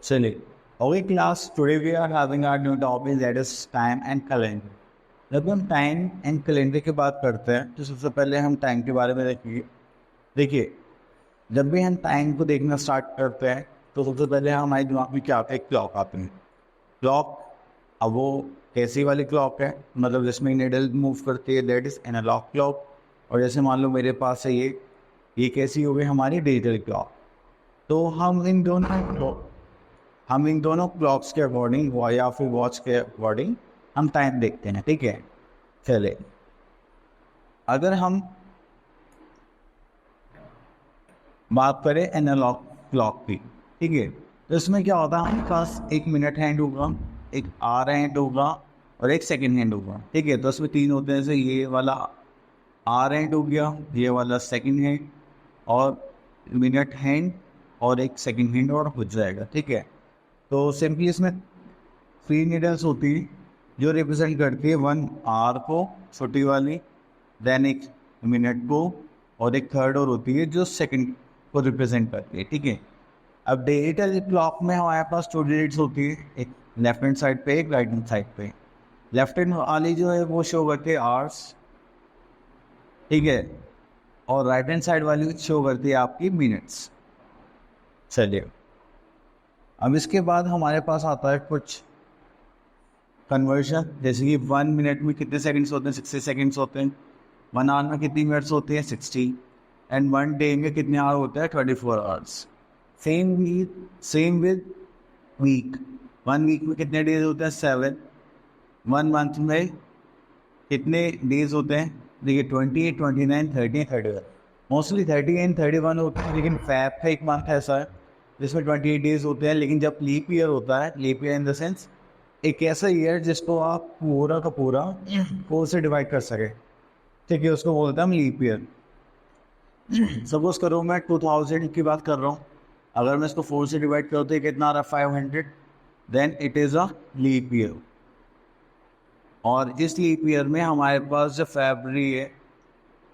चलिए, okay class, today we are having our new topic that is time and calendar. जब हम time and calendar की बात करते हैं तो सबसे पहले हम टाइम के बारे में देखेंगे। देखिए, जब भी हम टाइम को देखना स्टार्ट करते हैं तो सबसे पहले हमारे दिमाग में क्या आता है? क्लॉक आती है। क्लॉक, अब वो कैसी वाली क्लॉक है? मतलब जिसमें निडल मूव करती है, दैट इज एनालॉग क्लॉक। और जैसे मान लो मेरे पास है ये कैसी हो गई? हमारी डिजिटल क्लॉक। तो हम इन दोनों क्लॉक्स के अकॉर्डिंग या फिर वॉच के अकॉर्डिंग हम टाइम देखते हैं। ठीक है, चले, अगर हम बात करें एनालॉग क्लॉक की, ठीक है, तो इसमें क्या होता है? हमारे पास एक मिनट हैंड होगा, एक आवर हैंड होगा और एक सेकंड हैंड होगा। ठीक है, तो इसमें तीन होते हैं। जैसे ये वाला आवर हैंड हो गया, ये वाला सेकंड हैंड, और मिनट हैंड और एक सेकंड हैंड और हो जाएगा। ठीक है, तो सिंपली इसमें थ्री नीडल्स होती है जो रिप्रेजेंट करती है वन आवर को, छोटी वाली, देन एक मिनट को, और एक थर्ड और होती है जो सेकंड को रिप्रेजेंट करती है। ठीक है, अब डिजिटल क्लॉक में हमारे पास टू डिजिट्स होती है, एक लेफ्ट हैंड साइड पे, एक राइट हैंड साइड पे। लेफ्ट हैंड वाली जो है वो शो करती है आवर्स, ठीक है, और राइट हैंड साइड वाली शो करती है आपकी मिनट्स। चलिए, अब इसके बाद हमारे पास आता है कुछ कन्वर्शन, जैसे कि 1 मिनट में कितने सेकंड्स होते हैं? 60 सेकंड्स होते हैं। 1 आवर में कितनी मिनट्स होती हैं? 60। एंड 1 डे में कितने आवर होते हैं? 24 hours. Same with week. 1 week में कितने डेज होते हैं? 7। 1 मंथ में कितने डेज होते हैं? देखिए, 28, 29, 30, 31। मोस्टली 30 एंड 31 होते हैं, लेकिन फैब का एक मंथ ऐसा है जिसमें 28 डेज होते हैं। लेकिन जब लीप ईयर होता है, leap year in the sense एक ऐसा ईयर जिसको आप पूरा का पूरा 4 से डिवाइड कर सके, ठीक है, उसको बोलते हैं हम लीप ईयर। सपोज करो मैं 2000 की बात कर रहा हूँ, अगर मैं इसको 4 से डिवाइड करूँ तो कितना आ रहा है? 500। Then it is a leap year. और इस लीप ईयर में हमारे पास जो फरवरी है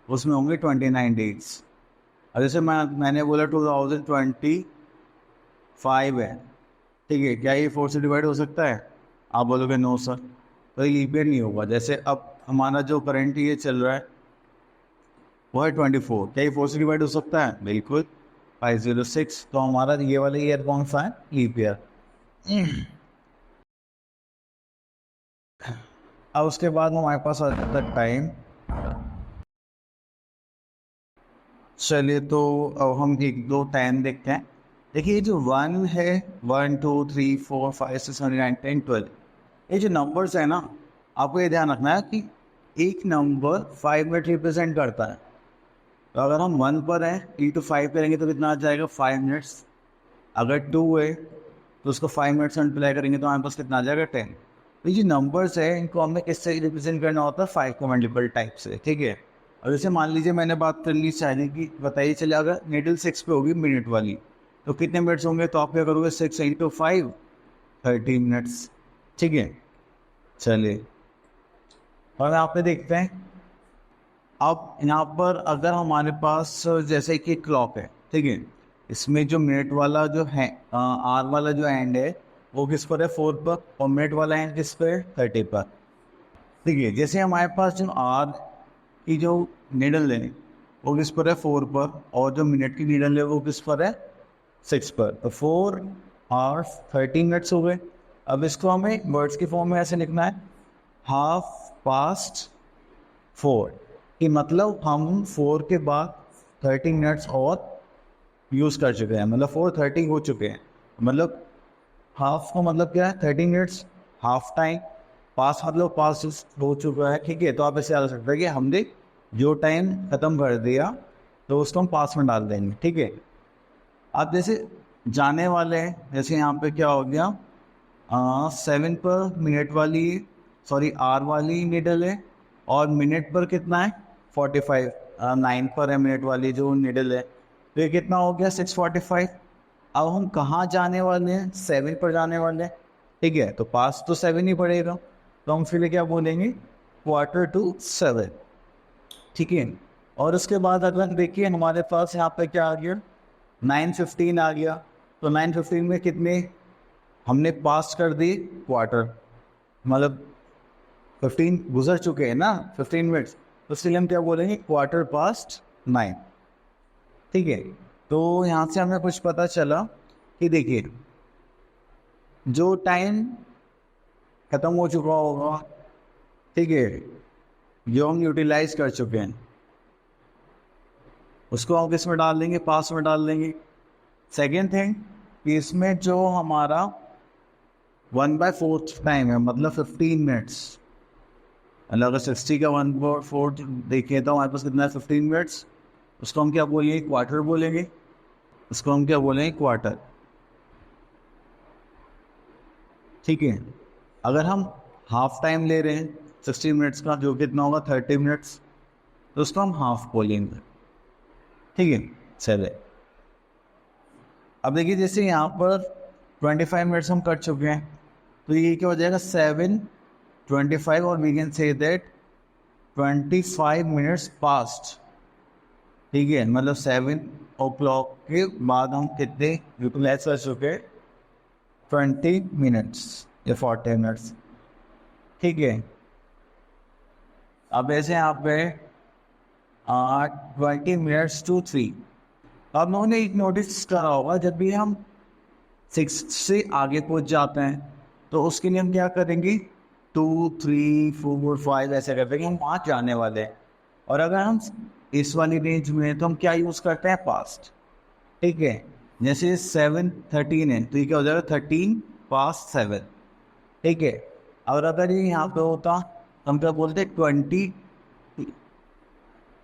उसमें होंगे 29 डेज। और जैसे मैंने बोला 2025 है, ठीक है, क्या ये 4 से डिवाइड हो सकता है? आप बोलोगे नो सर, तो ये लीप ईयर नहीं होगा। जैसे अब हमारा जो करंट ये चल रहा है वो है 24, क्या ये 4 से डिवाइड हो सकता है? बिल्कुल, 506। तो हमारा ये वाला ईयर कौन सा है? Leap year. अब उसके बाद हमारे पास आ जाता है टाइम। चलिए, तो अब हम एक दो टाइम देखते हैं। देखिए, ये जो वन है, 1 2 3 4 5 6 7 8 9 10 12, ये जो नंबर्स है ना, आपको ये ध्यान रखना है कि एक नंबर 5 मिनट रिप्रेजेंट करता है। तो अगर हम 1 पर हैं, E to 5 करेंगे तो कितना आ जाएगा? 5 मिनट्स। अगर 2 है तो उसको 5 मिनट से मल्टीप्लाई करेंगे तो हमारे पास कितना आ जाएगा? 10। तो ये जो नंबर्स है इनको हमें किससे रिप्रेजेंट करना होता है? 5 को मल्टीपल टाइप से। ठीक है, और जैसे मान लीजिए मैंने बात कर ली चाइना की, बताइए, चले अगर निडल 6 पे होगी मिनट वाली, तो कितने मिनट्स होंगे? तो आप क्या करोगे? 6 × 5, 30 मिनट्स। ठीक है, चलिए, और यहाँ पे देखते हैं। अब यहाँ पर अगर हमारे पास जैसे कि क्लॉक है, ठीक है, इसमें जो मिनट वाला जो है, आर वाला जो एंड है वो किस पर है? 4 पर। और मिनट वाला एंड किस पर है? 30 पर। ठीक है, जैसे हमारे पास जो आर की जो निडल है वो किस पर है? 4 पर। और जो मिनट की निडल है वो किस पर है? 6 पर। तो 4 आवर्स 30 मिनट्स हो गए। अब इसको हमें वर्ड्स की फॉर्म में ऐसे लिखना है, 1/2 past 4, कि मतलब हम 4 के बाद 30 मिनट्स और यूज़ कर चुके हैं, मतलब 4:30 हो चुके हैं। मतलब हाफ का मतलब क्या है? 30 मिनट्स, हाफ टाइम। पास मतलब पास हो चुका है। ठीक है, तो आप ऐसे याद सकते हैं कि हमने जो टाइम ख़त्म कर दिया तो उसको हम पास में डाल देंगे। ठीक है, अब जैसे जाने वाले हैं, जैसे यहाँ पे क्या हो गया, 7 पर मिनट वाली, सॉरी आर वाली निडल है, और मिनट पर कितना है? 45। 9 पर है मिनट वाली जो निडल है, तो ये कितना हो गया? 6:45। अब हम कहाँ जाने वाले हैं? 7 पर जाने वाले हैं। ठीक है, तो पास तो 7 ही पड़ेगा, तो हम फिर क्या बोलेंगे? 6:45। ठीक है, और उसके बाद अगर देखिए हमारे पास यहाँ पे क्या आ गया? 9:15 आ गया। तो 9:15 में कितने हमने पास कर दी क्वार्टर, मतलब 15 गुजर चुके हैं ना, 15 मिनट्स, तो इसलिए हम क्या बोलेंगे, क्वार्टर पास्ट 9। ठीक है, तो यहाँ से हमें कुछ पता चला कि देखिए जो टाइम खत्म हो चुका होगा, ठीक है, जो हम यूटिलाइज कर चुके हैं, उसको हम किस में डाल देंगे, पास में डाल देंगे। सेकेंड थिंग कि इसमें जो हमारा 1/4 टाइम है, मतलब 15 मिनट्स, मतलब अगर 60 का 1/4 देखिए तो हमारे पास कितना है, 15 मिनट्स, उसको हम क्या बोलेंगे, क्वार्टर बोलेंगे, उसको हम क्या बोलेंगे, क्वार्टर। ठीक है, अगर हम हाफ टाइम ले रहे हैं 60 मिनट्स का, जो कितना होगा 30 मिनट्स, तो उसको हम हाफ बोलेंगे। ठीक है, चले अब देखिए, जैसे यहाँ पर 25 मिनट्स हम कर चुके हैं, तो ये क्या हो जाएगा, 7:25, और we can say that 25 minutes past. ठीक है, मतलब 7 o'clock के बाद हम कितने यूटिलाइज कर चुके, 20 मिनट्स या 40 मिनट्स। ठीक है, अब ऐसे यहाँ पे 20 मिनट्स टू 3। अब उन्होंने एक नोटिस करा होगा, जब भी हम 6 से आगे पहुँच जाते हैं तो उसके लिए हम क्या करेंगे, 2, 3, 4, 5 ऐसे करते हैं कि हम वहाँ जाने वाले हैं। और अगर हम इस वाली रेंज में हैं तो हम क्या यूज़ करते हैं, पास्ट। ठीक है, जैसे 7:13 है तो ये क्या हो जाएगा, 13 past 7। ठीक है, और अगर ये यहाँ पे होता तो हम क्या बोलते,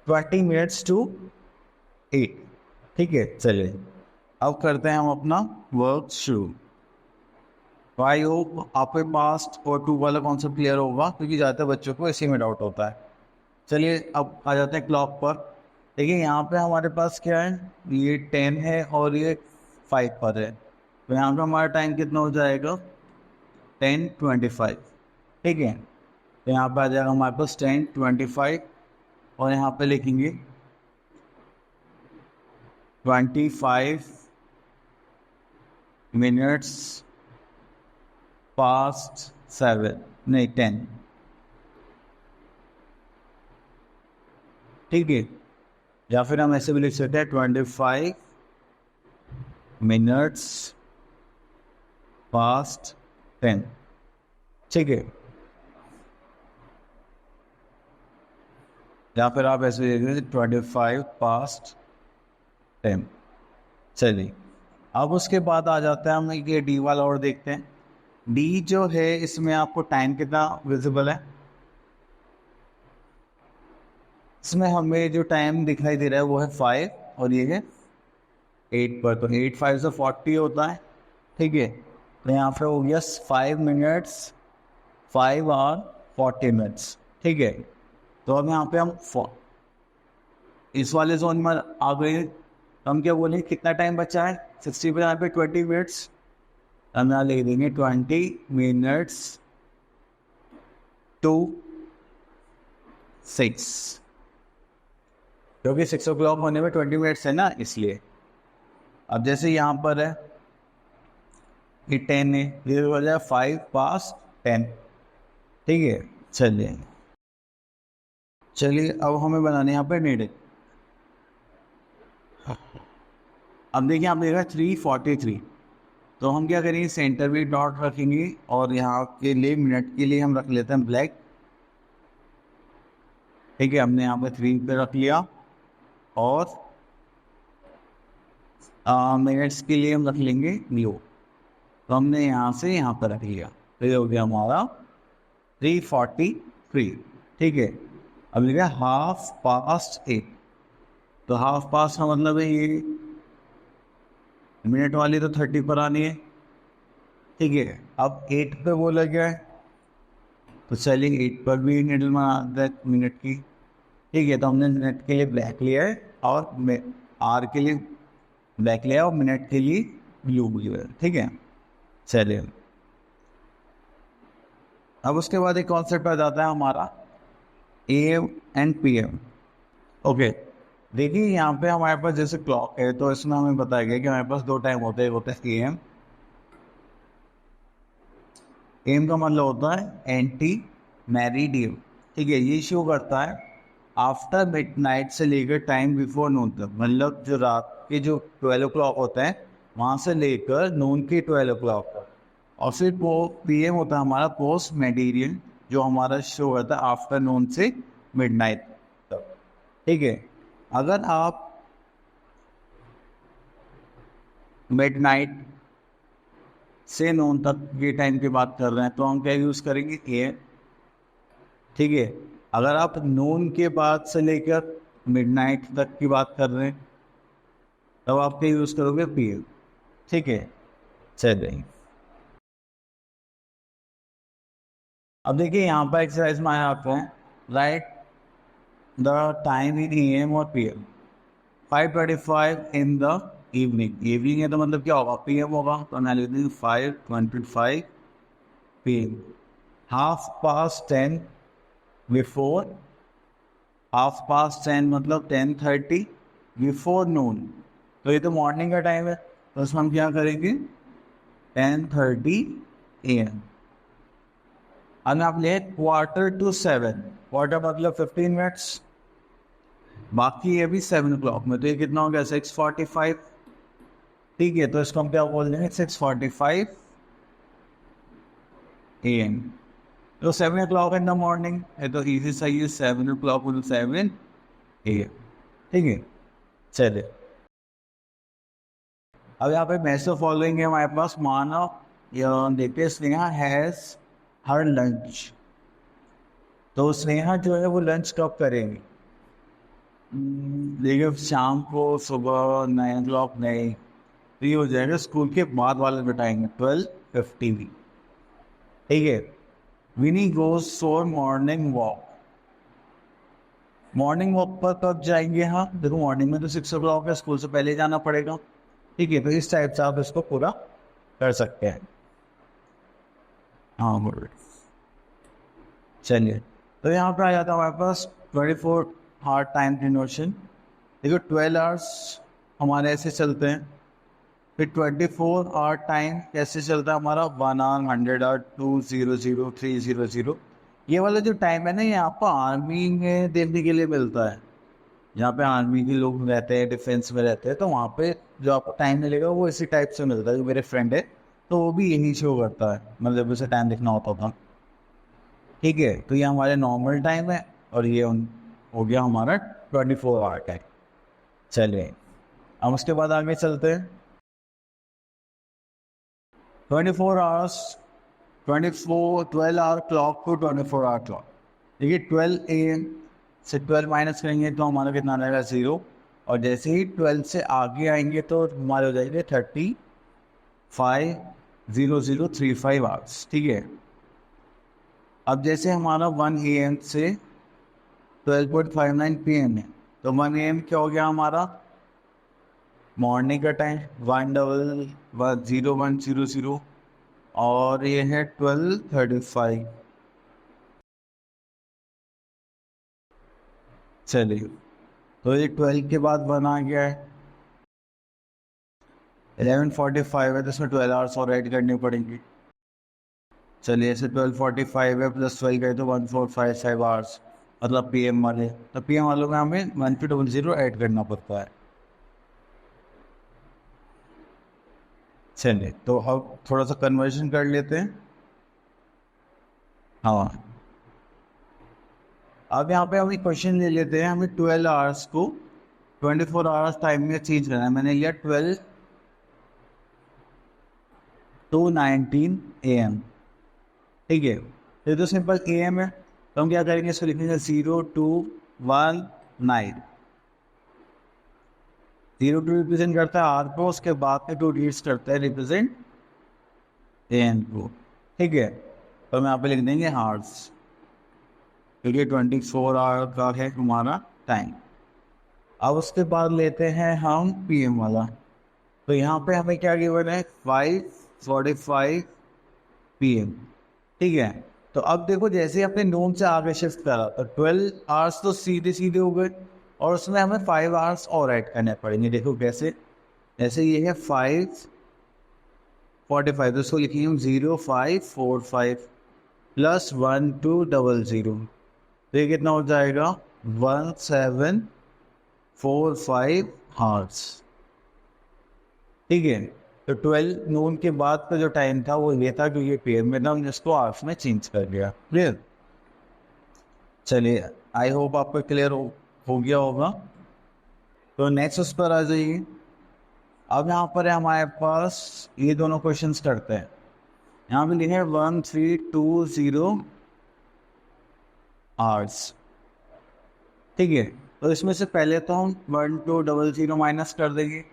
20 मिनट्स टू 8। ठीक है, चलिए अब करते हैं हम अपना वर्क शुरू। तो आई होप आपके पास्ट और 2 वाला कॉन्सेप्ट क्लियर होगा, क्योंकि ज़्यादातर बच्चों को इसी में डाउट होता है। चलिए अब आ जाते हैं क्लॉक पर। देखिए यहाँ पे हमारे पास क्या है, ये 10 है और ये 5 पर है, तो यहाँ पे हमारा टाइम कितना हो जाएगा, 10:25। ठीक है, तो यहाँ पे आ जाएगा हमारे पास 10:25, और यहाँ पे लिखेंगे 25 मिनट्स पास्ट 7, नहीं 10। ठीक है, या फिर हम ऐसे भी लिख सकते हैं 25 मिनट्स पास्ट 10। ठीक है, या फिर आप ऐसे लिख रहे 25 past 10। चलिए अब उसके बाद आ जाता है, हम ये डी वाला और देखते हैं। डी जो है इसमें आपको टाइम कितना विजिबल है, इसमें हमें जो टाइम दिखाई दे रहा है वो है 5, और ये है 8 पर, तो 8 5 से 40 होता है। ठीक है, तो यहाँ पे हो गया 5 मिनट्स 5 और 40 मिनट्स। ठीक है, तो अब यहाँ पे हम इस वाले जोन में आ गए, हम क्या बोलेंगे, कितना टाइम बचा है 60 पे, यहाँ पे 20 मिनट्स, हम यहाँ लिख देंगे 20 मिनट्स टू 6, क्योंकि 6 o'clock होने में 20 मिनट्स है ना, इसलिए। अब जैसे यहाँ पर है कि 10 है, ये हो जाए 5 past 10। ठीक है, चलिए अब हमें बनाने यहाँ पे नीड। अब देखिए आप देखा 3:43, तो हम क्या करेंगे, सेंटर भी डॉट रखेंगे, और यहाँ के लिए मिनट के लिए हम रख लेते हैं ब्लैक। ठीक है, हमने यहाँ पे 3 पे रख लिया, और मिनट्स के लिए हम रख लेंगे ब्लू, तो हमने यहाँ से यहाँ पर रख लिया, तो ये हो गया हमारा 3:43। ठीक है, अब लिखा 1/2 तो 1/2 का मतलब है ये मिनट वाली तो 30 पर आनी है। ठीक है, अब 8 पे बोला गया है, तो चलिए 8 पर भी निडल में आता है मिनट की। ठीक है, तो हमने मिनट के लिए ब्लैक लिया है, और आर के लिए ब्लैक लिया है, और मिनट के लिए ब्लू लिया है। ठीक है, चलिए अब उसके बाद एक कॉन्सेप्ट आ जाता है हमारा AM एंड PM। ओके, देखिए यहाँ पे हमारे पास जैसे क्लॉक है, तो इसमें हमें बताया गया कि हमारे पास 2 टाइम होते हैं, एक होता है AM एम का मतलब होता है एंटी मेरिडियम, ठीक है। ये शो करता है आफ्टर मिडनाइट से लेकर टाइम बिफोर नून तक, मतलब जो रात के जो 12 o'clock होता है वहाँ से लेकर नून के 12 o'clock तक। और फिर पीएम होता है हमारा पोस्ट मेडिरियन, जो हमारा शो करता है आफ्टरनून से मिडनाइट तक, ठीक है। अगर आप मिडनाइट से नून तक के टाइम की बात कर रहे हैं तो हम क्या यूज़ करेंगे, ए, ठीक है। अगर आप नून के बाद से लेकर मिडनाइट तक की बात कर रहे हैं तब आप क्या यूज़ करोगे, पीएम, ठीक है। चलिए अब देखिए यहाँ पर एक्सरसाइज में आया आपको, write the time in AM और PM. 5:25 in the evening, evening है तो मतलब क्या होगा, पीएम होगा, तो मैं लिख दूँ 5:25 पीएम। 10:30 बिफोर, 10:30 मतलब 10:30 बिफोर नून, तो ये तो मॉर्निंग का टाइम है, तो उसमें हम क्या करेंगे 10:30 AM। अब आप ले 7:15, क्वार्टर मतलब 15 मिनट्स, बाकी ये भी 7 o'clock में, तो ये कितना हो गया 6:45, ठीक है। तो इसको हम क्या बोल देंगे 6:45 AM। तो 7 o'clock इन द मॉर्निंग है तो इजी सही है, 7 o'clock 7 AM, ठीक है। चलिए अब यहाँ पे मैसेज फॉलोइंग है हमारे पास, मानव देखते स्नेहा हैज़ हर लंच, तो स्नेहा जो है वो लंच कब करेंगे, देखिए शाम को, सुबह 9 o'clock नहीं, तो ये हो जाएगा स्कूल के बाद वाले बिठाएंगे 12:50, ठीक है। Vinny goes for morning walk, morning walk पर कब जाएंगे, हाँ देखो मॉर्निंग में तो 6 o'clock है, स्कूल से पहले जाना पड़ेगा, ठीक है। तो इस टाइप से आप इसको पूरा कर सकते हैं। हाँ बोल, चलिए तो यहाँ पे आ जाता है हमारे पास 24 आवर टाइम डिनोशन। देखो 12 आवर्स हमारे ऐसे चलते हैं, फिर 24 आवर टाइम कैसे चलता है हमारा, 1 आवर, 100 आवर, 200, 300। ये वाला जो टाइम है ना, ये आपको आर्मी में देखने के लिए मिलता है, जहाँ पे आर्मी के लोग रहते हैं, डिफेंस में रहते हैं, तो वहाँ पे जो आपको टाइम मिलेगा वो इसी टाइप से मिलता है। जो मेरे फ्रेंड है तो वो भी यही शो करता है, मतलब उसे टाइम लिखना होता था, ठीक है। तो ये हमारे नॉर्मल टाइम है और ये हो गया हमारा 24 आवर टाइम। चलिए अब उसके बाद आगे चलते हैं। 24 hours, 12 hour clock to 24 hour clock, देखिए 12 AM से 12 माइनस करेंगे तो हमारा कितना रहेगा 0, और जैसे ही 12 से आगे आएंगे तो हमारे हो जाएंगे 35:00:35 आवर्स, ठीक है। अब जैसे हमारा 1 AM से 12:59 PM है, तो 1 AM क्या हो गया हमारा, मॉर्निंग का टाइम 1:01:00, और ये है 12:35। चलिए तो ये 12 के बाद 1 आ गया है, 11:45 है, तो इसमें 12 आवर्स और ऐड करनी पड़ेंगी। चलिए ऐसे 12:45 है प्लस 12 गए तो 1455 आवर्स, मतलब पीएम वाले, तो पीएम वालों में हमें 1200 ऐड करना पड़ता है। चलिए तो अब थोड़ा सा कन्वर्जन कर लेते हैं। हाँ अब यहाँ पे हम एक क्वेश्चन ले लेते हैं, हमें 12 आवर्स को 24 आवर्स टाइम में चेंज करना है। मैंने लिया 12:19 AM, ठीक है। ये तो सिंपल AM है, तो हम क्या करेंगे इसको लिखेंगे 0219, 02 रिप्रेजेंट करता है आर को, उसके बाद में 2 डिजिट्स करता है रिप्रेजेंट AM को, ठीक है। तो हम यहाँ पे लिख देंगे हार्स, क्योंकि 24 आवर का है हमारा टाइम। अब उसके बाद लेते हैं हम PM वाला, तो यहाँ पे हमें क्या गिवन है 5:45 PM, ठीक है। तो अब देखो जैसे ही अपने नून से आगे शिफ्ट करा तो 12 आवर्स तो सीधे सीधे हो गए, और उसमें हमें 5 आवर्स और ऐड करने पड़ेंगे। देखो कैसे, जैसे ये है 5 45, तो इसको लिखेंगे हम 0545 प्लस 1200, तो ये कितना हो जाएगा 1745 हार्स। ठीक है, तो 12 नून के बाद का जो टाइम था वो ये था, क्योंकि PM में था, हमने इसको आवर्स में चेंज कर दिया। क्लियर? चलिए, आई होप आपको क्लियर हो गया होगा। तो नेक्स्ट उस पर आ जाइए। अब यहाँ पर है हमारे पास ये दोनों क्वेश्चंस करते हैं। यहाँ पे लिखे 1320 आवर्स। ठीक है, तो इसमें से पहले तो हम 1200 माइनस कर देंगे,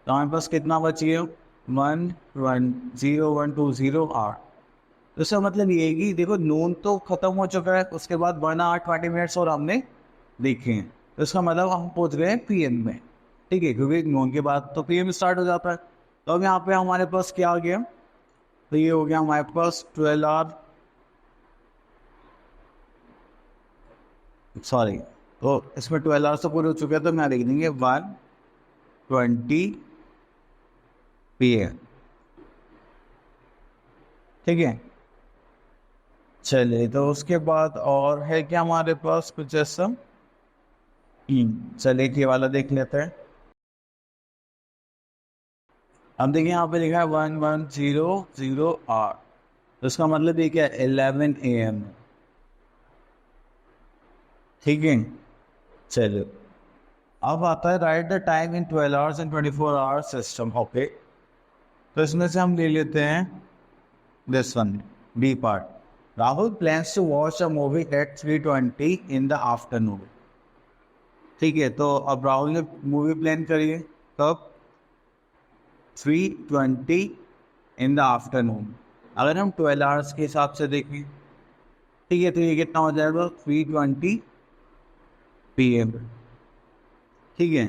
तो हमारे पास कितना बचिए 110120 आवर। तो इसका मतलब ये है कि देखो नून तो खत्म हो चुका है, उसके बाद 1 आवर 20 मिनट्स और हमने देखे हैं, तो इसका मतलब हम पहुंच गए PM में। ठीक है, क्योंकि नून के बाद तो PM स्टार्ट हो जाता है। तो अब यहाँ पे हमारे पास क्या आ गया, तो ये हो गया हमारे पास 12 आवर, सॉरी, तो इसमें 12 आवर्स तो पूरे हो चुके हैं, तो मैं लिख देंगे 120 PM। ठीक है, चलिए, तो उसके बाद और है क्या हमारे पास कुछ ऐसा। चलिए ये वाला देख लेते हैं। अब देखिए यहाँ पे लिखा है 1100 आवर, तो इसका मतलब ये क्या है 11 AM। ठीक है, चलो, अब आता है right the time in 12 hours and 24 hours system. Okay, तो इसमें से हम ले लेते हैं this one, B part. Rahul plans to watch a movie at 3:20 in the afternoon. ठीक है, तो अब राहुल ने मूवी प्लान करी है कब 3:20 इन द आफ्टरनून। अगर हम 12 आवर्स के हिसाब से देखें, ठीक है, तो ये कितना हो जाएगा 3:20 PM। ठीक है,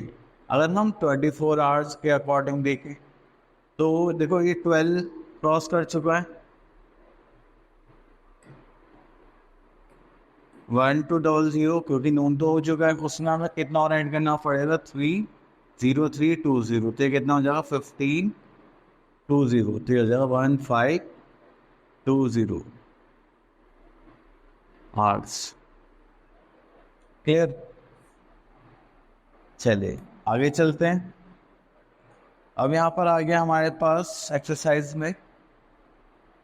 अगर हम 24 आवर्स के अकॉर्डिंग देखें, तो देखो ये 12 क्रॉस कर चुका है, 1200, क्योंकि नून तो हो चुका है, उसमें हमें कितना और ऐड करना पड़ेगा 30320, तो ये कितना हो जाएगा 1520, तो ये हो जाएगा 1520 आवर्स। क्लियर? चलिए आगे चलते हैं। अब यहाँ पर आ गया हमारे पास एक्सरसाइज में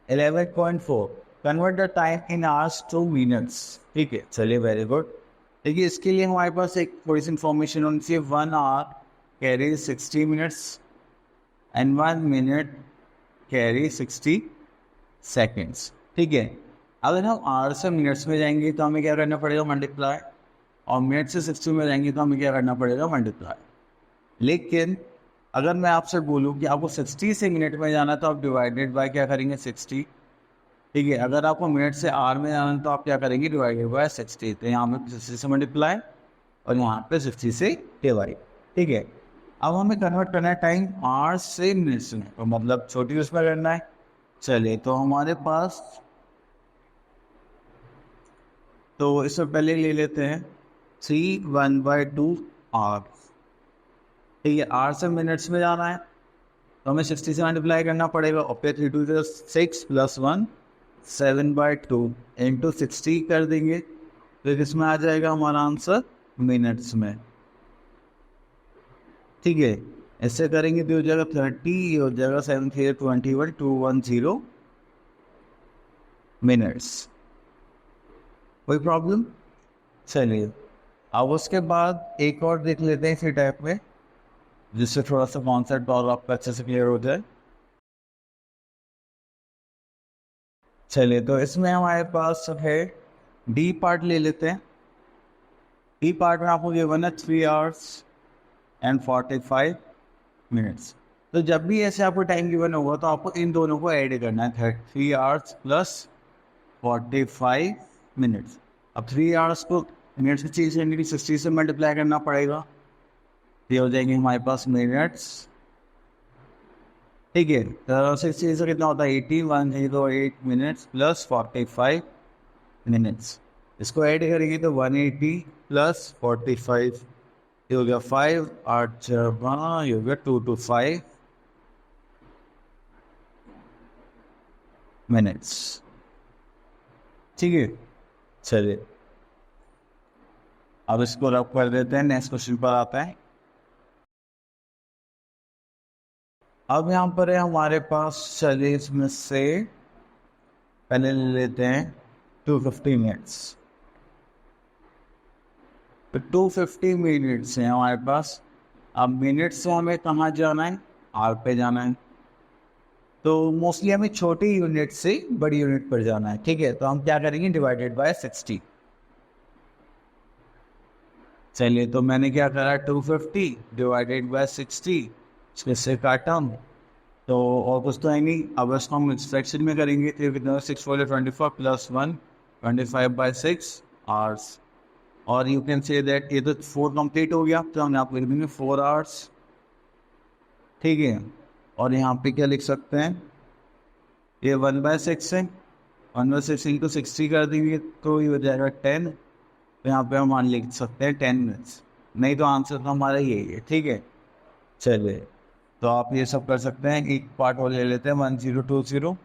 11.4, convert the time in hours two minutes. ठीक है, चलिए, वेरी गुड। देखिए, इसके लिए हमारे पास एक थोड़ी सी इंफॉर्मेशन होनी चाहिए। 1 hour carry 60 minutes and 1 minute carry 60 seconds. ठीक है, अगर हम आवर से मिनट्स में जाएंगे तो हमें क्या करना पड़ेगा मल्टीप्लाई, और मिनट से 60 में जाएंगे तो हमें क्या करना पड़ेगा मल्टीप्लाई। लेकिन अगर मैं आपसे बोलूँ कि आपको 60 से मिनट में जाना है तो आप डिवाइडेड बाय क्या करेंगे 60। ठीक है, अगर आपको मिनट से आवर में जाना है तो आप क्या करेंगे डिवाइडेड बाय 60। तो यहाँ पे 60 से मल्टीप्लाई और यहाँ पे 60 से डिवाइड। ठीक है, अब हमें कन्वर्ट करना है टाइम आवर्स से मिनट्स में, तो मतलब छोटी उसमें करना है। चलिए, तो हमारे पास, तो इससे पहले ले लेते हैं 3/1/2 आवर्स। ठीक है, आवर से मिनट्स में जाना है तो हमें 60 से मल्टीप्लाई करना पड़ेगा, और फिर 3 2 6 प्लस 1 7/2 इंटू 60 कर देंगे, तो इसमें आ जाएगा हमारा आंसर मिनट्स में। ठीक है, ऐसे करेंगे तो हो जाएगा 30, ये हो जाएगा 7 3 21 210 मिनट्स। कोई प्रॉब्लम? चलिए, अब उसके बाद एक और देख लेते हैं इसी टाइप में, जिससे थोड़ा सा कॉन्सेप्ट और आपका अच्छे से क्लियर हो जाए। चलिए, तो इसमें हमारे पास है डी पार्ट ले लेते हैं। डी पार्ट में आपको गिवन है 3 आवर्स एंड 45 मिनट्स। तो जब भी ऐसे आपको टाइम गिवन होगा तो आपको इन दोनों को ऐड करना है, 3 आवर्स प्लस 45 मिनट्स। अब 3 आवर्स को मिनट्स की चीज़ करने के लिए 60 से मल्टीप्लाई करना पड़ेगा, ये हो जाएंगे हमारे पास मिनट्स। ठीक है, तो 60 से कितना होता है 108 मिनट्स प्लस 45 मिनट्स। इसको ऐड करेंगे तो 180 प्लस 45, ये हो गया 5 8 ये हो गया 2 to 5 मिनट्स। ठीक है, चलिए अब इसको रब कर देते हैं, नेक्स्ट क्वेश्चन पर आता है। अब यहाँ पर है हमारे पास, चलिए इसमें से पहले ले लेते हैं 250 मिनट्स। तो 250 मिनट्स है हमारे पास। अब मिनट से हमें कहाँ जाना है, आर पे जाना है। तो मोस्टली हमें छोटी यूनिट से बड़ी यूनिट पर जाना है। ठीक है, तो हम क्या करेंगे, डिवाइडेड बाय 60। चलिए तो मैंने क्या करा, 250 डिवाइडेड बाय 60, इससे काटा हम। तो और कुछ तो है नहीं, अब इसको हम फ्रैक्शन में करेंगे। तो कितना, 6 4 24 प्लस 1 25/6 आवर्स। और यू कैन से दैट ये तो 4 कंप्लीट हो गया, तो हम यहाँ पर लिख देंगे 4 आवर्स। ठीक है, और यहाँ पे क्या लिख सकते हैं, ये 1/6 है, 1/6 इंटू 60 कर देंगे तो ये हो जाएगा 10। तो यहाँ पे हम लिख सकते हैं 10 मिनट्स, नहीं तो आंसर तो हमारा यही है। ठीक है, चलिए तो आप ये सब कर सकते हैं। एक पार्ट और ले लेते हैं, 1020।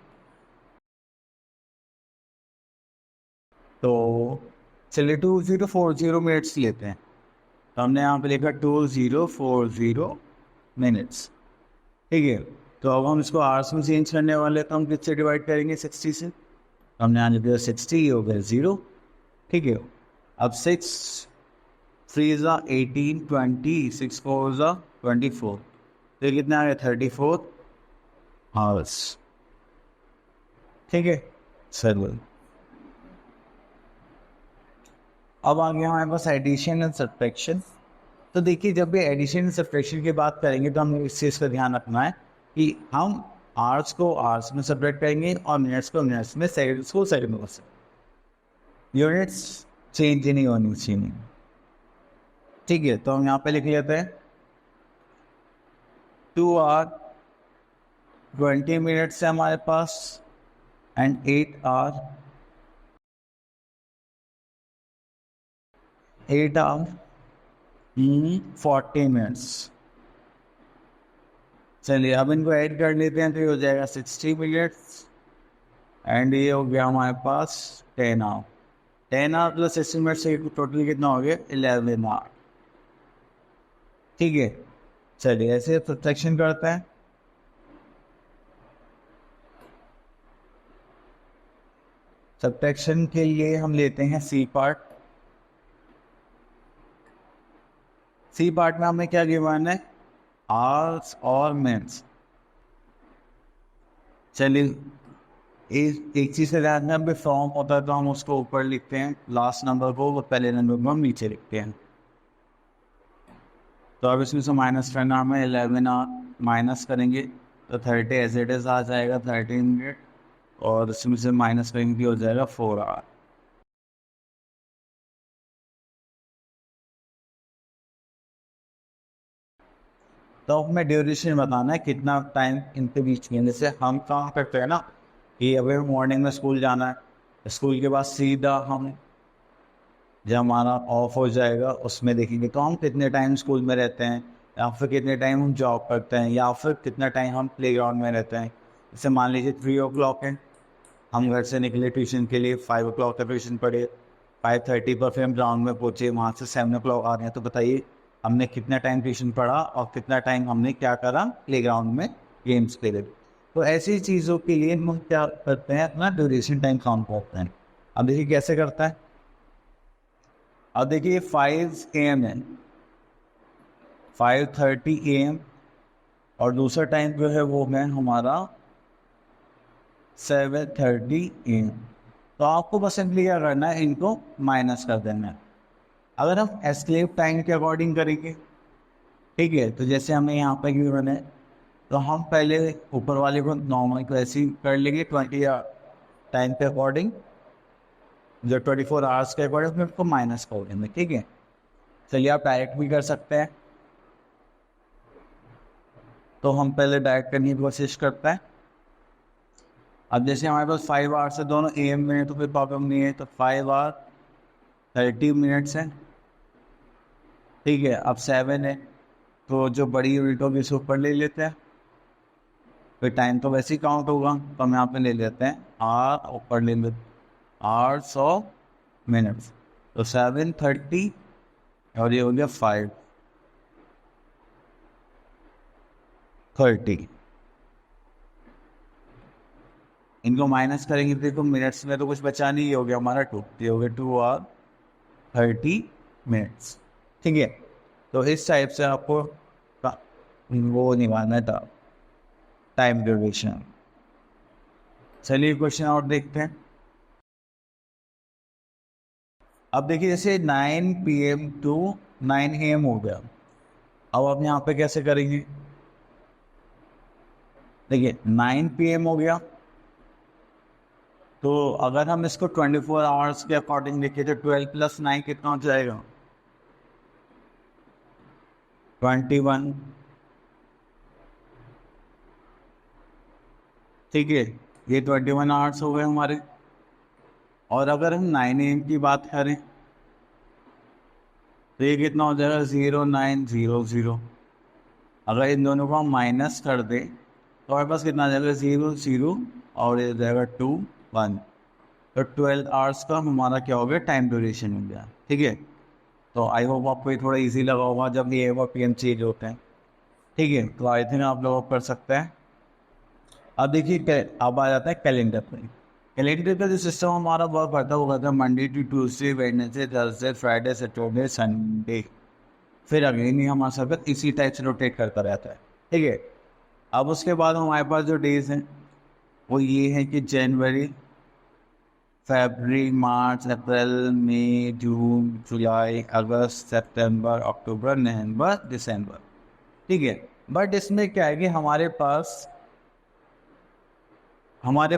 तो चलिए 2040 मिनट्स लेते हैं। तो हमने यहाँ पे लिखा 2040 मिनट्स। ठीक है, तो अब हम इसको आवर्स में चेंज करने वाले हैं, तो हम किससे डिवाइड करेंगे, 60 से। तो हमने यहाँ लिख दिया 60, हो गया 0। ठीक है, अब 6 3 ज़ा 18 20 6 4 ज़ा 24, तो कितना आ गया, 34 आवर्स। ठीक है सर, अब आ गया हमारे पास एडिशन एंड सब्ट्रैक्शन। तो देखिए, जब भी एडिशन एंड सब्ट्रैक्शन की बात करेंगे तो हमें इस चीज़ का ध्यान रखना है कि हम आवर्स को आवर्स में सब्ट्रैक्ट करेंगे और मिनट्स को मिनट्स में, सेकंड्स को सेकंड से। यूनिट्स चेंज ही नहीं होनी चाहिए। ठीक है, तो हम यहाँ पे लिख लेते हैं 2 आवर 20 मिनट्स है हमारे पास, एंड 8 आवर 40 मिनट्स। चलिए अब इनको ऐड कर लेते हैं, तो ये हो जाएगा 60 मिनट्स, एंड ये हो गया हमारे पास 10 आवर। 10 आवर प्लस 60 मिनट से टोटल कितना हो गया, 11 आवर। ठीक है, चलिए ऐसे सब्ट्रैक्शन करते हैं। सब्ट्रैक्शन के लिए हम लेते हैं सी पार्ट। सी पार्ट में हमें क्या गिवन है, आवर्स और मिनट्स। चलिए एक चीज़ से ध्यान में, फॉर्म होता है तो हम उसको ऊपर लिखते हैं, लास्ट नंबर को वो पहले नंबर को हम नीचे लिखते हैं। तो अब इसमें से माइनस करना, हमें 11 आवर माइनस करेंगे तो 30 एज इट इज आ जाएगा, 13 मिनट। और इसमें से माइनस करेंगे हो जाएगा 4 आवर। तो हमें ड्यूरेशन बताना है, कितना टाइम इनके बीच में। जैसे हम काम करते हैं ना कि अभी मॉर्निंग में स्कूल जाना है, स्कूल के बाद सीधा हम जब हमारा ऑफ हो जाएगा उसमें देखेंगे तो हम कितने टाइम स्कूल में रहते हैं, या फिर कितने टाइम हम जॉब करते हैं, या फिर कितना टाइम हम प्लेग्राउंड में रहते हैं। जैसे मान लीजिए 3 o'clock है, हम घर से निकले ट्यूशन के लिए, 5 o'clock तक ट्यूशन पढ़े, 5:30 पर फिर हम ग्राउंड में पहुँचे, वहाँ से 7 o'clock आ रहे हैं। तो बताइए हमने कितना टाइम ट्यूशन पढ़ा और कितना टाइम हमने क्या करा, प्लेग्राउंड में गेम्स खेले। तो ऐसी चीज़ों के लिए हम क्या करते हैं, अपना ड्यूरेशन टाइम काउंट करते हैं। अब देखिए कैसे करता है। अब देखिए 5 AM है, 5:30 AM, और दूसरा टाइम जो है वो है हमारा 7:30 AM। तो आपको बस सिंपली क्या करना है, इनको माइनस कर देना है। अगर हम एस्केप टाइम के अकॉर्डिंग करेंगे, ठीक है, तो जैसे हमें यहाँ पर गिवन है, तो हम पहले ऊपर वाले को नॉर्मल को ऐसे ही कर लेंगे 20 टाइम के अकॉर्डिंग, जो 24 आवर्स के अकॉर्डिंग फिर उसको माइनस कर देंगे। ठीक है, चलिए आप डायरेक्ट भी कर सकते हैं। तो हम पहले डायरेक्ट करने की कोशिश करते हैं। अब जैसे हमारे पास 5 आवर्स है, दोनों AM में है तो कोई प्रॉब्लम नहीं है, तो 5 आवर 30 मिनट्स है। ठीक है, अब 7 है, तो जो बड़ी यूनिट होगी उसे ऊपर ले लेते हैं। फिर टाइम तो वैसे ही काउंट होगा, तो हम यहाँ पे ले लेते हैं आर, ऊपर ले लेते आवर्स ऑफ मिनट्स। तो 7:30 और ये हो गया 5:30। इनको माइनस करेंगे तो देखो मिनट्स में तो कुछ बचा नहीं, ये हो गया हमारा 2, ये हो गया 2 और 30 मिनट्स। ठीक है, तो इस टाइप से आपको वो निकालना था टाइम ड्यूरेशन। चलिए क्वेश्चन और देखते हैं। अब देखिए जैसे 9 PM टू 9 AM हो गया। अब आप यहाँ पे कैसे करेंगे? देखिए 9 PM हो गया, तो अगर हम इसको 24 आवर्स के अकॉर्डिंग देखें तो 12 + 9 कितना हो जाएगा? 21। ठीक है, ये 21 आवर्स हो गए हमारे। और अगर हम 9 AM की बात करें तो ये कितना हो जाएगा? 0900। अगर इन दोनों को हम माइनस कर दें तो हमारे पास कितना आ जाएगा? 00 और ये जाएगा 21। तो 12 आवर्स का हमारा क्या हो गया? टाइम ड्यूरेशन हो गया। ठीक है, तो आई होप आपको ये थोड़ा इजी लगा होगा जब ये और PM चेंज होते हैं। ठीक है, तो आई थिंक आप लोग कर सकते हैं। अब देखिए अब आ जाता है कैलेंडर पे। कैलेंडर का जो सिस्टम हमारा वर्क करता है वो करता है Monday to Tuesday, Wednesday, Thursday, Friday, Saturday, Sunday. फिर अगेन ही हमारा सर्कल इसी टाइप से रोटेट करता रहता है। ठीक है, अब उसके बाद हमारे पास जो डेज हैं वो ये है कि जनवरी, फरवरी, मार्च, अप्रैल, मई, जून, जुलाई, अगस्त, सितंबर, अक्टूबर, नवंबर, दिसंबर। ठीक है, बट इसमें क्या है कि हमारे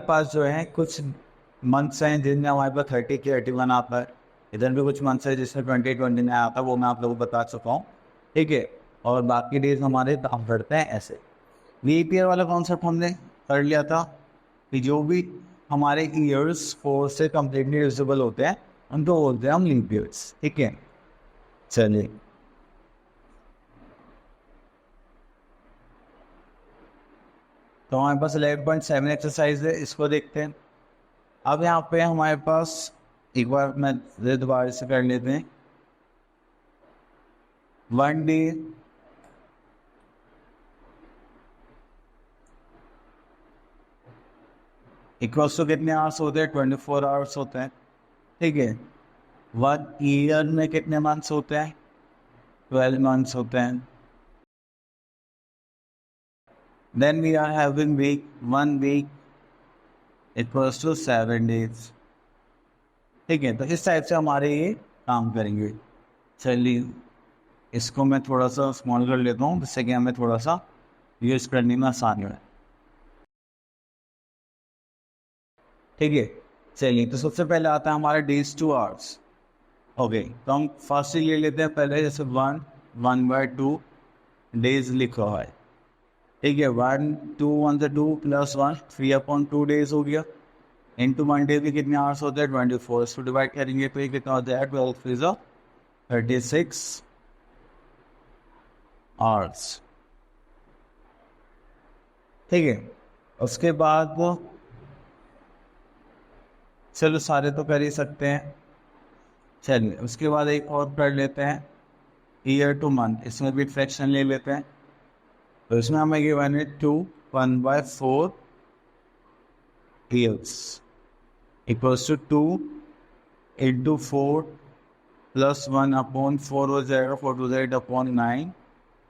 पास जो है कुछ मंथ्स हैं जिनमें हमारे पास 30 के 31 आता है। इधर भी कुछ मंथ्स है जिसमें 20 आता है, वो मैं आप लोगों को बता चुका हूँ। ठीक है, और बाकी डेज हमारे काम करते हैं ऐसे। लीप ईयर वाला कॉन्सेप्ट हमने कर लिया था कि जो भी हमारे ईयर्स 4 से कम्प्लीटली डिविजिबल होते हैं उनको बोलते हैं हम लीप ईयर्स। ठीक है, चलिए तो हमारे पास 11.7 एक्सरसाइज है, इसको देखते हैं। अब यहाँ पे हमारे पास एक बार मैं दोबारा से कर लेते हैं। 1 डे इक्वल्स टू कितने आवर्स होते हैं? 24 आवर्स होते हैं। ठीक है, 1 ईयर में कितने मंथ्स होते हैं? 12 मंथ्स होते हैं। Then we are having week, 1 week equals to 7 days. ठीक है, तो इस टाइप से हमारे ये काम करेंगे। चलिए इसको मैं थोड़ा सा स्मॉल कर लेता हूँ जिससे कि हमें थोड़ा सा यूज करने में आसानी हो। ठीक है, चलिए तो सबसे पहले आता है हमारा डेज 2 आवर्स। ओके, तो हम फर्स्ट ही ले लेते हैं पहले, जैसे 1/2 डेज लिखा हुआ है। ठीक है, 1 + 1 3/2 डेज हो गया। इंटू 1 डे भी कितने आवर्स होते हैं? 24। इसको डिवाइड करेंगे तो ये कितना होता है? 36 आवर्स। ठीक है, उसके बाद चलो सारे तो कर ही सकते हैं। चलिए उसके बाद एक और कर लेते हैं ईयर टू मंथ, इसमें भी फ्रैक्शन ले लेते हैं। तो इसमें हमें गिवन है 1/4 ईयर्स इक्वल्स टू 2 इंटू 4 + 1/4 हो जाएगा, 4 × 8/9,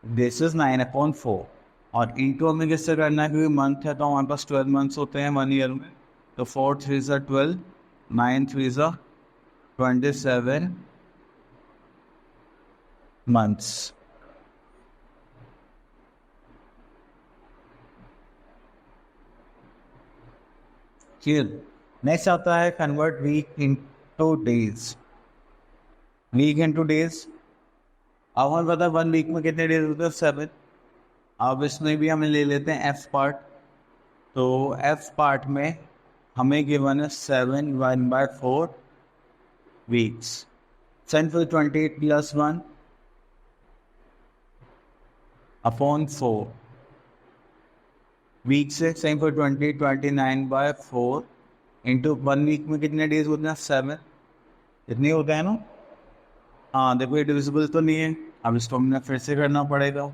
दिस इज 9/4। और इंटू हमें किससे करना है? क्योंकि मंथ है तो हमारे पास 12 मंथ्स होते हैं 1 ईयर में। तो 4 × 3 = 12, 9 × 3 = 27 मंथ्स। क्लियर? नेक्स्ट आता है convert week into days. Week into days, अब हमें पता है 1 वीक में कितने डेज होते हैं? 7। अब इसमें भी हमें ले लेते हैं एफ पार्ट। तो एफ पार्ट में हमें गिवन है 7 1/4 वीक्स। 28 + 1/4 वीक से सेम फॉर 29/4 इंटू 1 वीक में कितने डेज होते हैं 7, इतने होता है ना। हाँ देखो ये डिविजिबल तो नहीं है, अब इसको हमने फिर से करना पड़ेगा।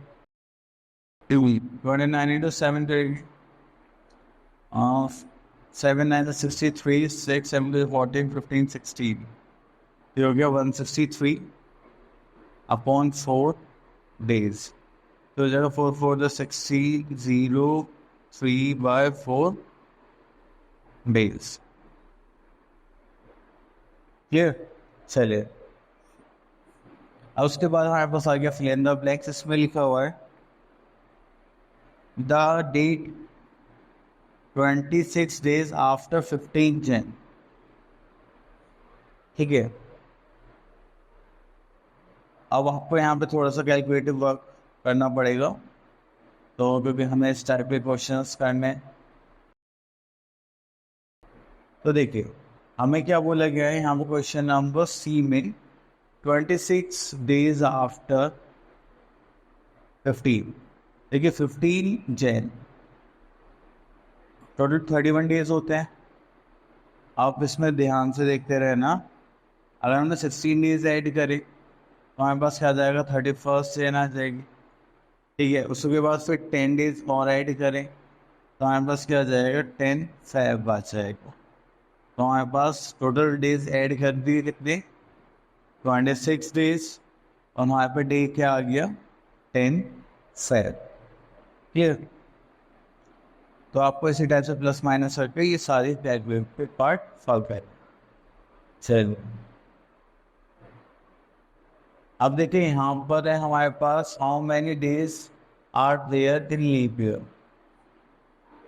29 × 7 9 63, 6 7 14 15 16, ये हो गया 163 अपॉन 4 डेज। तो जगह 4 4 60 0 3/4 डेज। क्लियर। चलिए अब उसके बाद हमारे पास आ गया फिल इन द ब्लैंक्स। इसमें लिखा हुआ है द डेट 26 डेज आफ्टर 15 जन। ठीक है, अब आपको यहाँ पे थोड़ा सा कैलकुलेटिव वर्क करना पड़ेगा, तो क्योंकि हमें इस टाइप के क्वेश्चंस करने। तो देखिए हमें क्या बोला गया है यहाँ पे क्वेश्चन नंबर सी में 26 डेज आफ्टर 15। देखिए 15 जैन टोटल 31 डेज होते हैं। आप इसमें ध्यान से देखते रहना, अगर हमने 16 डेज ऐड करें तो हमारे पास क्या आ जाएगा 31 जैन आ जाएगी। ठीक है, उसके बाद फिर 10 डेज और ऐड करें तो हमारे पास क्या आ जाएगा 10 फेब आ जाएगा। तो हमारे पास टोटल डेज ऐड कर दिए कितने 26 डेज, और हमारे पे डे क्या आ गया 10 फेब। क्लियर। तो आपको इसी टाइप से प्लस माइनस करके ये सारी कैलकुलेटेड पार्ट सॉल्व करें। चलिए अब देखिए यहाँ पर है हमारे पास how many days are there in leap year.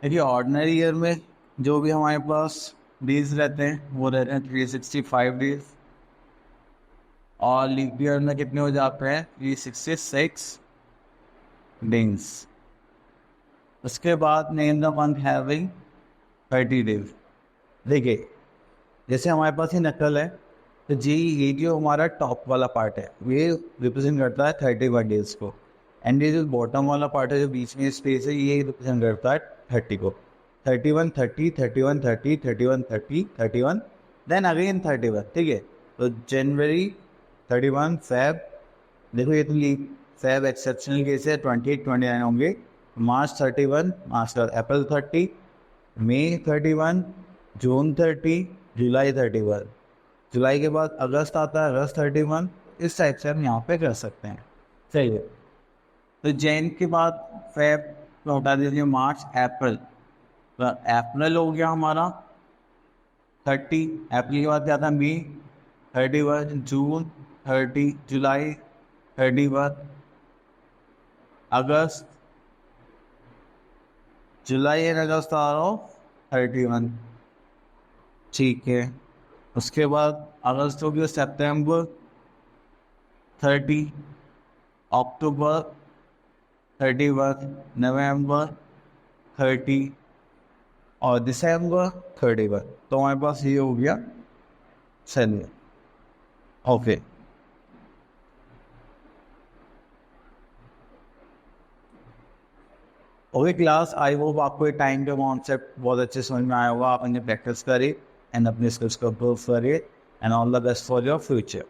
देखिए ऑर्डिनरी ईयर में जो भी हमारे पास डेज रहते हैं वो रहते हैं 365 डेज, और लीप ईयर में कितने हो जाते हैं 366 डेज। उसके बाद name the month having 30 days. देखिए जैसे हमारे पास ये नकल है, तो जी ये जो हमारा टॉप वाला पार्ट है ये रिप्रेजेंट करता है 31 डेज को, एंड ये जो बॉटम वाला पार्ट है जो बीच में स्पेस है ये रिप्रेजेंट करता है 30 को। 31 30 31 30 31 30 31 देन अगेन 31। ठीक है, तो जनवरी 31 फेब, देखो ये तो लीप फेब एक्सेप्शनल केस है 28 29 होंगे। मार्च 31, मार्च का अप्रैल 30, मई 31, जून 30, जुलाई 31, जुलाई के बाद अगस्त आता है अगस्त 31। इस टाइप से हम यहाँ पे कर सकते हैं। सही है, तो जैन के बाद फेब तो हटा दीजिए, मार्च अप्रैल, तो अप्रैल हो गया हमारा 30, अप्रैल के बाद क्या था मई 31, जून 30, जुलाई 31, अगस्त, जुलाई एंड अगस्त आ रहा हो 31। ठीक है, उसके बाद अगस्त हो गया सितंबर 30, अक्टूबर 31, नवंबर 30 और दिसंबर 31। तो हमारे पास ये हो गया। चलिए okay, okay class, I hope आपको ये टाइम का कॉन्सेप्ट बहुत अच्छे समझ में आया होगा। आप इन्हें प्रैक्टिस करिए एंड अपने स्किल्स को इम्प्रूव करिए, and all the best for your future.